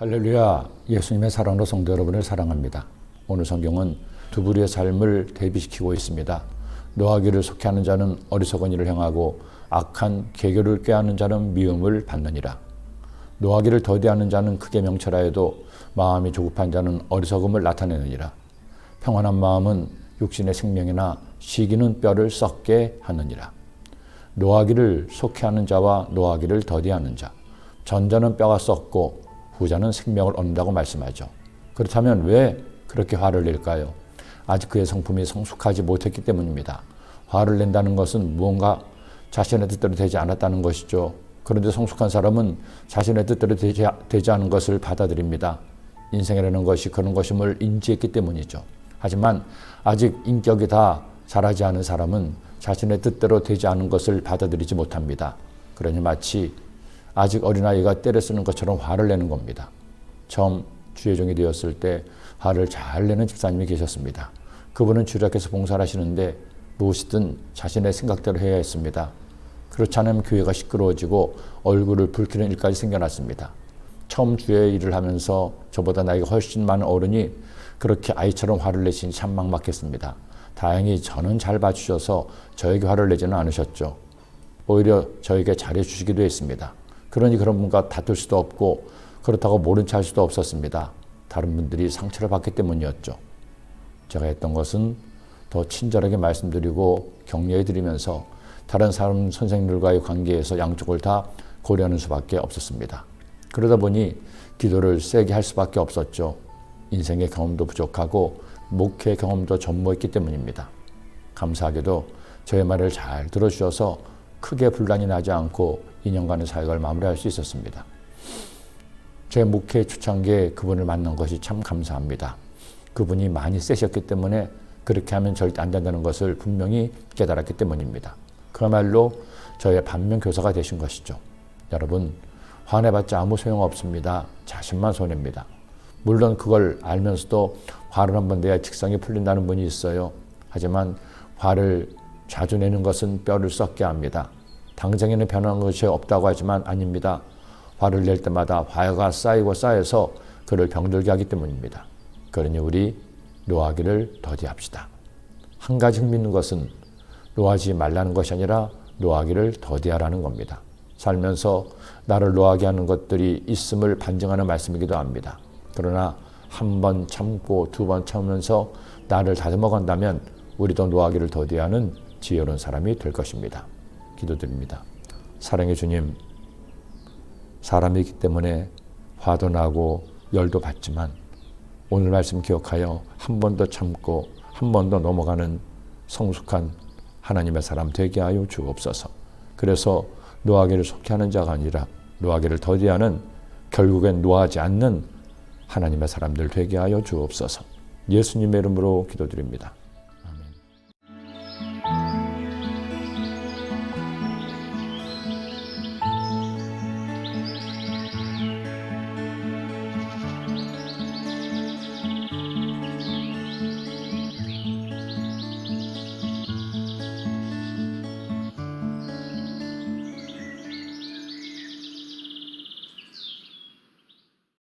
할렐루야, 예수님의 사랑으로 성도 여러분을 사랑합니다. 오늘 성경은 두 부류의 삶을 대비시키고 있습니다. 노하기를 속해하는 자는 어리석은 일을 행하고 악한 계교를 꾀하는 자는 미움을 받느니라. 노하기를 더디하는 자는 크게 명철하여도 마음이 조급한 자는 어리석음을 나타내느니라. 평안한 마음은 육신의 생명이나 시기는 뼈를 썩게 하느니라. 노하기를 속해하는 자와 노하기를 더디하는 자, 전자는 뼈가 썩고 후자는 생명을 얻는다고 말씀하죠. 그렇다면 왜 그렇게 화를 낼까요? 아직 그의 성품이 성숙하지 못했기 때문입니다. 화를 낸다는 것은 무언가 자신의 뜻대로 되지 않았다는 것이죠. 그런데 성숙한 사람은 자신의 뜻대로 되지 않은 것을 받아들입니다. 인생이라는 것이 그런 것임을 인지했기 때문이죠. 하지만 아직 인격이 다 자라지 않은 사람은 자신의 뜻대로 되지 않은 것을 받아들이지 못합니다. 그러니 마치 아직 어린아이가 때를 쓰는 것처럼 화를 내는 겁니다. 처음 주의 종이 되었을 때 화를 잘 내는 집사님이 계셨습니다. 그분은 주일학교에서 봉사를 하시는데 무엇이든 자신의 생각대로 해야 했습니다. 그렇지 않으면 교회가 시끄러워지고 얼굴을 붉히는 일까지 생겨났습니다. 처음 주의 일을 하면서 저보다 나이가 훨씬 많은 어른이 그렇게 아이처럼 화를 내시니 참 막막했습니다. 다행히 저는 잘 봐주셔서 저에게 화를 내지는 않으셨죠. 오히려 저에게 잘해주시기도 했습니다. 그러니 그런 분과 다툴 수도 없고 그렇다고 모른 체 할 수도 없었습니다. 다른 분들이 상처를 받기 때문이었죠. 제가 했던 것은 더 친절하게 말씀드리고 격려해드리면서 다른 사람 선생님들과의 관계에서 양쪽을 다 고려하는 수밖에 없었습니다. 그러다 보니 기도를 세게 할 수밖에 없었죠. 인생의 경험도 부족하고 목회 경험도 전무했기 때문입니다. 감사하게도 저의 말을 잘 들어주셔서 크게 분란이 나지 않고 2년간의 사역을 마무리할 수 있었습니다. 제 목회 초창기에 그분을 만난 것이 참 감사합니다. 그분이 많이 세셨기 때문에 그렇게 하면 절대 안 된다는 것을 분명히 깨달았기 때문입니다. 그야말로 저의 반면교사가 되신 것이죠. 여러분, 화내봤자 아무 소용없습니다. 자신만 손해입니다. 물론 그걸 알면서도 화를 한번 내야 직성이 풀린다는 분이 있어요. 하지만 화를 자주 내는 것은 뼈를 썩게 합니다. 당장에는 변하는 것이 없다고 하지만 아닙니다. 화를 낼 때마다 화가 쌓이고 쌓여서 그를 병들게 하기 때문입니다. 그러니 우리 노하기를 더디합시다. 한 가지 흥미있는 것은 노하지 말라는 것이 아니라 노하기를 더디하라는 겁니다. 살면서 나를 노하게 하는 것들이 있음을 반증하는 말씀이기도 합니다. 그러나 한 번 참고 두 번 참으면서 나를 다듬어 간다면 우리도 노하기를 더디하는 지혜로운 사람이 될 것입니다. 기도드립니다. 사랑의 주님, 사람이기 때문에 화도 나고 열도 받지만 오늘 말씀 기억하여 한 번 더 참고 한 번 더 넘어가는 성숙한 하나님의 사람 되게 하여 주옵소서. 그래서 노하기를 속해하는 자가 아니라 노하기를 더디하는, 결국엔 노하지 않는 하나님의 사람들 되게 하여 주옵소서. 예수님의 이름으로 기도드립니다.